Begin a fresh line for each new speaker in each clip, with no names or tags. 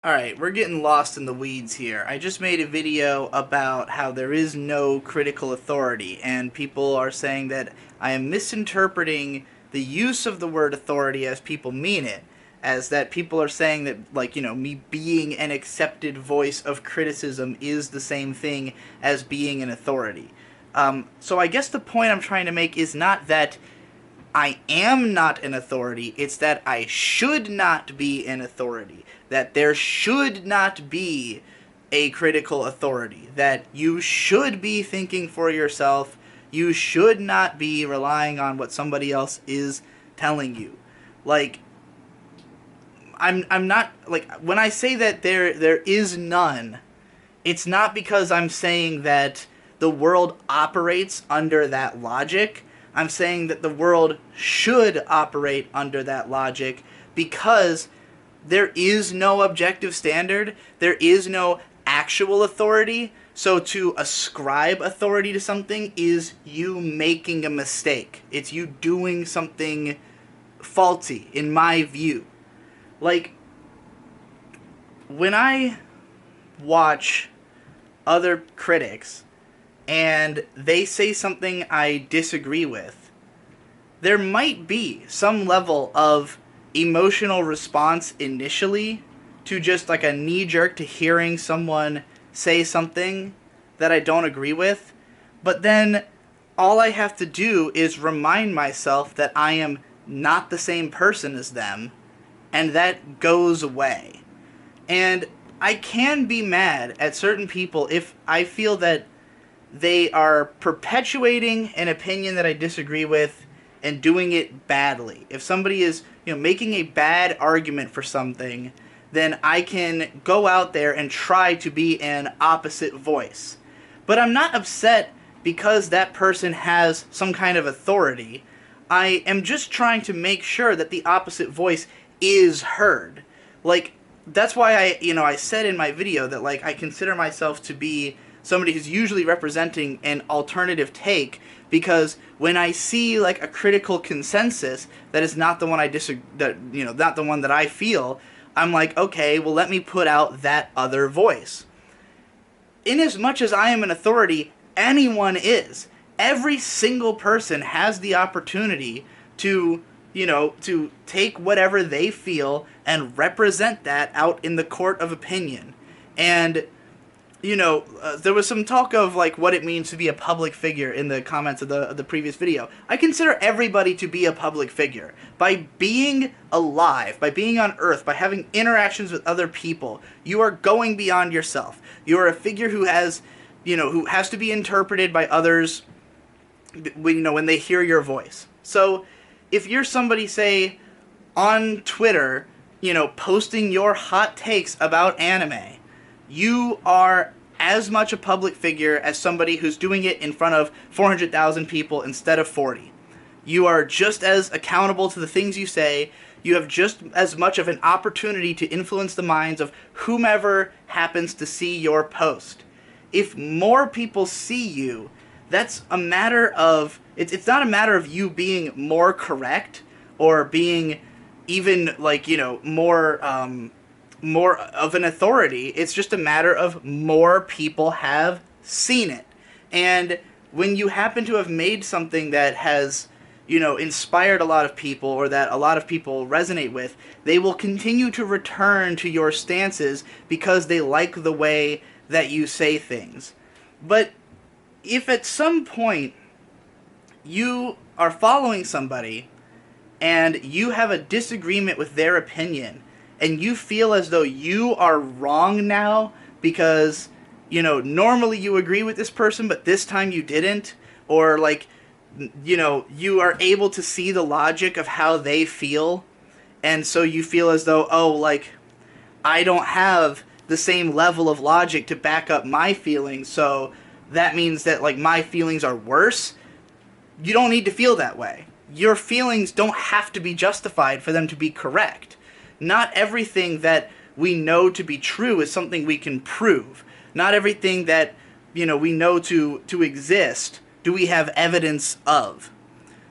Alright, we're getting lost in the weeds here. I just made a video about how there is no critical authority, and people are saying that I am misinterpreting the use of the word authority as people mean it, as that people are saying that, like, me being an accepted voice of criticism is the same thing as being an authority. So I guess the point I'm trying to make is not that I am not an authority, it's that I should not be an authority. That there should not be a critical authority. That you should be thinking for yourself. You should not be relying on what somebody else is telling you. Like, I'm not, like, when I say that there is none, it's not because I'm saying that the world operates under that logic. I'm saying that the world should operate under that logic because there is no objective standard. There is no actual authority. So to ascribe authority to something is you making a mistake. It's you doing something faulty, in my view. Like, when I watch other critics and they say something I disagree with, there might be some level of emotional response initially to just like a knee-jerk to hearing someone say something that I don't agree with, but then all I have to do is remind myself that I am not the same person as them, and that goes away. And I can be mad at certain people if I feel that they are perpetuating an opinion that I disagree with and doing it badly. If somebody is, making a bad argument for something, then I can go out there and try to be an opposite voice. But I'm not upset because that person has some kind of authority. I am just trying to make sure that the opposite voice is heard. Like, that's why I said in my video that, like, I consider myself to be somebody who's usually representing an alternative take, because when I see like a critical consensus that is not the one I disagree, not the one that I feel, I'm like, okay, well, let me put out that other voice. Inasmuch as I am an authority, anyone is. Every single person has the opportunity to to take whatever they feel and represent that out in the court of opinion. And there was some talk of like what it means to be a public figure in the comments of the previous video. I consider everybody to be a public figure. By being alive, by being on Earth, by having interactions with other people, you are going beyond yourself. You are a figure who has, who has to be interpreted by others, when they hear your voice. So, if you're somebody, say, on Twitter, posting your hot takes about anime, you are as much a public figure as somebody who's doing it in front of 400,000 people instead of 40. You are just as accountable to the things you say. You have just as much of an opportunity to influence the minds of whomever happens to see your post. If more people see you, that's a matter of... It's not a matter of you being more correct or being even, like, more of an authority. It's just a matter of more people have seen it. And when you happen to have made something that has, inspired a lot of people, or that a lot of people resonate with, they will continue to return to your stances because they like the way that you say things. But if at some point you are following somebody and you have a disagreement with their opinion, and you feel as though you are wrong now because, normally you agree with this person, but this time you didn't, or, like, you are able to see the logic of how they feel, and so you feel as though, oh, like, I don't have the same level of logic to back up my feelings, so that means that, like, my feelings are worse. You don't need to feel that way. Your feelings don't have to be justified for them to be correct. Not everything that we know to be true is something we can prove. Not everything that, we know to exist do we have evidence of.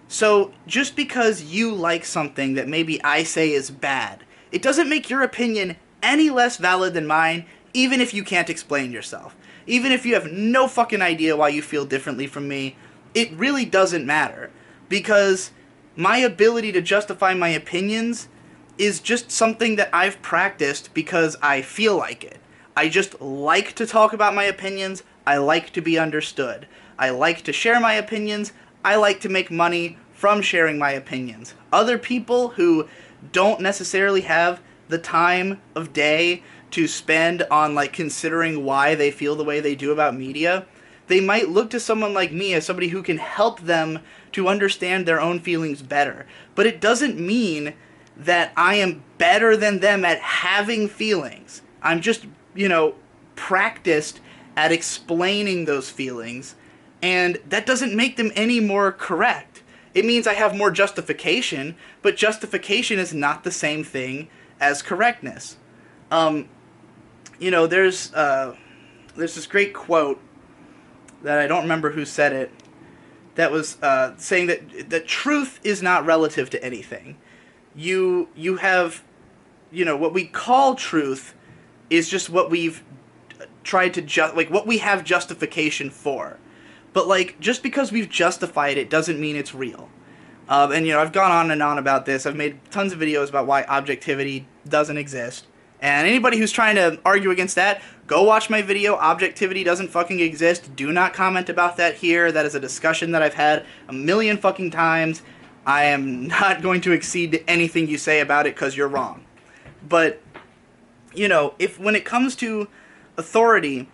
So, just because you like something that maybe I say is bad, it doesn't make your opinion any less valid than mine, even if you can't explain yourself. Even if you have no fucking idea why you feel differently from me, it really doesn't matter. Because my ability to justify my opinions is just something that I've practiced because I feel like it. I just like to talk about my opinions. I like to be understood. I like to share my opinions. I like to make money from sharing my opinions. Other people who don't necessarily have the time of day to spend on like considering why they feel the way they do about media, they might look to someone like me as somebody who can help them to understand their own feelings better. But it doesn't mean that I am better than them at having feelings. I'm just, practiced at explaining those feelings, and that doesn't make them any more correct. It means I have more justification, but justification is not the same thing as correctness. There's this great quote that I don't remember who said it, that was saying that the truth is not relative to anything. You have, what we call truth is just what we've tried to what we have justification for. But just because we've justified it doesn't mean it's real. And I've gone on and on about this. I've made tons of videos about why objectivity doesn't exist. And anybody who's trying to argue against that, go watch my video, Objectivity Doesn't Fucking Exist. Do not comment about that here. That is a discussion that I've had a million fucking times. I am not going to accede to anything you say about it because you're wrong. But, if when it comes to authority,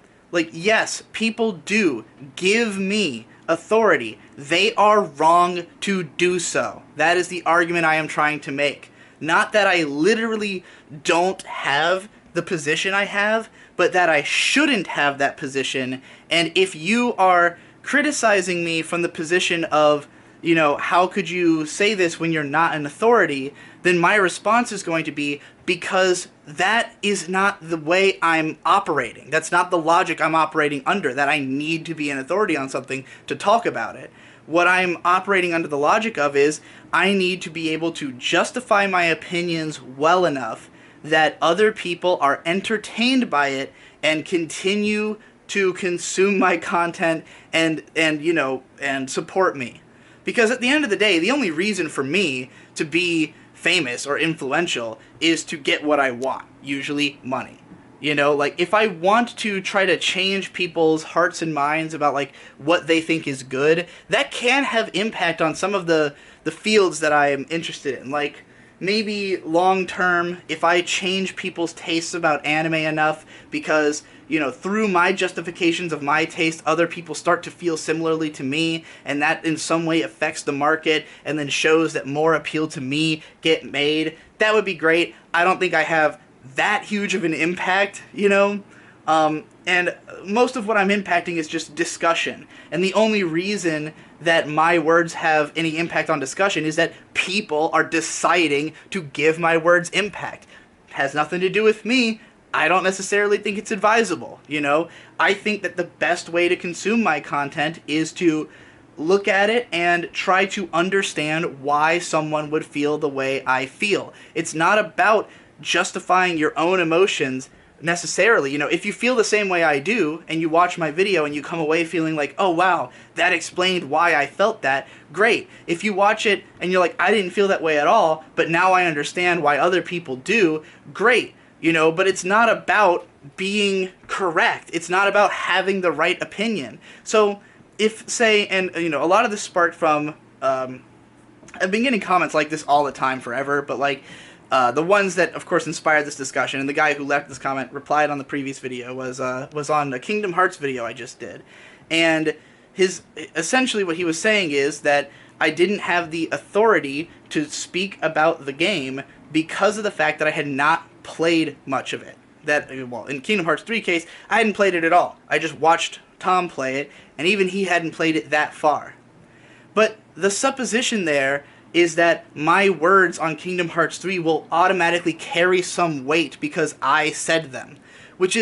yes, people do give me authority. They are wrong to do so. That is the argument I am trying to make. Not that I literally don't have the position I have, but that I shouldn't have that position. And if you are criticizing me from the position of, how could you say this when you're not an authority, then my response is going to be, because that is not the way I'm operating. That's not the logic I'm operating under, that I need to be an authority on something to talk about it. What I'm operating under the logic of is, I need to be able to justify my opinions well enough that other people are entertained by it and continue to consume my content and support me. Because at the end of the day, the only reason for me to be famous or influential is to get what I want, usually money. If I want to try to change people's hearts and minds about what they think is good, that can have impact on some of the fields that I am interested in. Maybe long term, if I change people's tastes about anime enough, because through my justifications of my taste, other people start to feel similarly to me, and that in some way affects the market, and then shows that more appeal to me get made, that would be great. I don't think I have that huge of an impact, and most of what I'm impacting is just discussion. And the only reason that my words have any impact on discussion is that people are deciding to give my words impact. It has nothing to do with me. I don't necessarily think it's advisable, I think that the best way to consume my content is to look at it and try to understand why someone would feel the way I feel. It's not about justifying your own emotions necessarily. If you feel the same way I do and you watch my video and you come away feeling like, oh wow, that explained why I felt that, great. If you watch it and you're like, I didn't feel that way at all, but now I understand why other people do, great. But it's not about being correct. It's not about having the right opinion. So if, say, and a lot of this sparked from, I've been getting comments like this all the time forever, but the ones that, of course, inspired this discussion, and the guy who left this comment replied on the previous video, was on a Kingdom Hearts video I just did. And essentially what he was saying is that I didn't have the authority to speak about the game because of the fact that I had not played much of it. In Kingdom Hearts 3 case, I hadn't played it at all. I just watched Tom play it, and even he hadn't played it that far. But the supposition there is that my words on Kingdom Hearts 3 will automatically carry some weight because I said them, which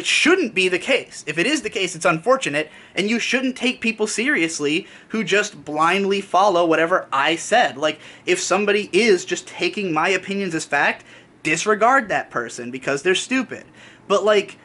shouldn't be the case. If it is the case, it's unfortunate, and you shouldn't take people seriously who just blindly follow whatever I said. If somebody is just taking my opinions as fact, disregard that person because they're stupid. But, like,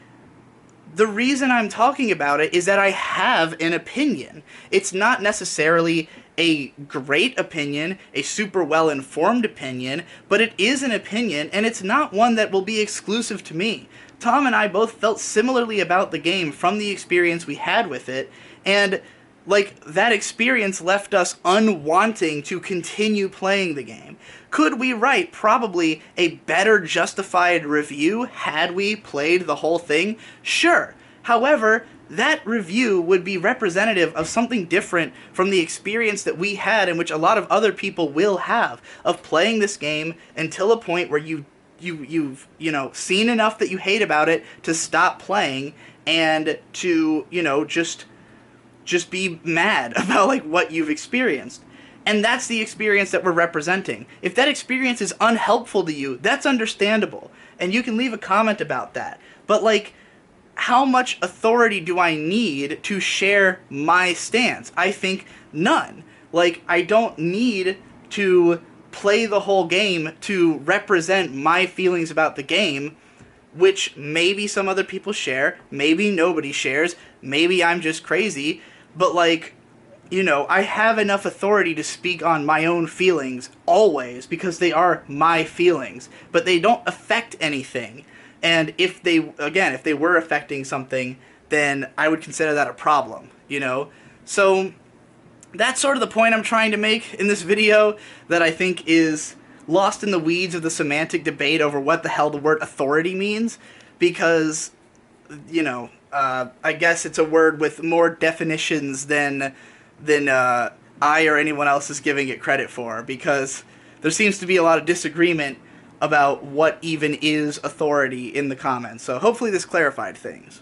the reason I'm talking about it is that I have an opinion. It's not necessarily a great opinion, a super well-informed opinion, but it is an opinion, and it's not one that will be exclusive to me. Tom and I both felt similarly about the game from the experience we had with it, and, like, that experience left us unwanting to continue playing the game. Could we write probably a better justified review had we played the whole thing? Sure. However, that review would be representative of something different from the experience that we had, and which a lot of other people will have, of playing this game until a point where you've seen enough that you hate about it to stop playing and to, just be mad about, like, what you've experienced. And that's the experience that we're representing. If that experience is unhelpful to you, that's understandable. And you can leave a comment about that. But, like, how much authority do I need to share my stance? I think none. Like, I don't need to play the whole game to represent my feelings about the game, which maybe some other people share, maybe nobody shares, maybe I'm just crazy, but, like, I have enough authority to speak on my own feelings always because they are my feelings, but they don't affect anything. And if they were affecting something, then I would consider that a problem, So that's sort of the point I'm trying to make in this video, that I think is lost in the weeds of the semantic debate over what the hell the word authority means, because, I guess it's a word with more definitions than I or anyone else is giving it credit for, because there seems to be a lot of disagreement about what even is authority in the comments. So hopefully this clarified things.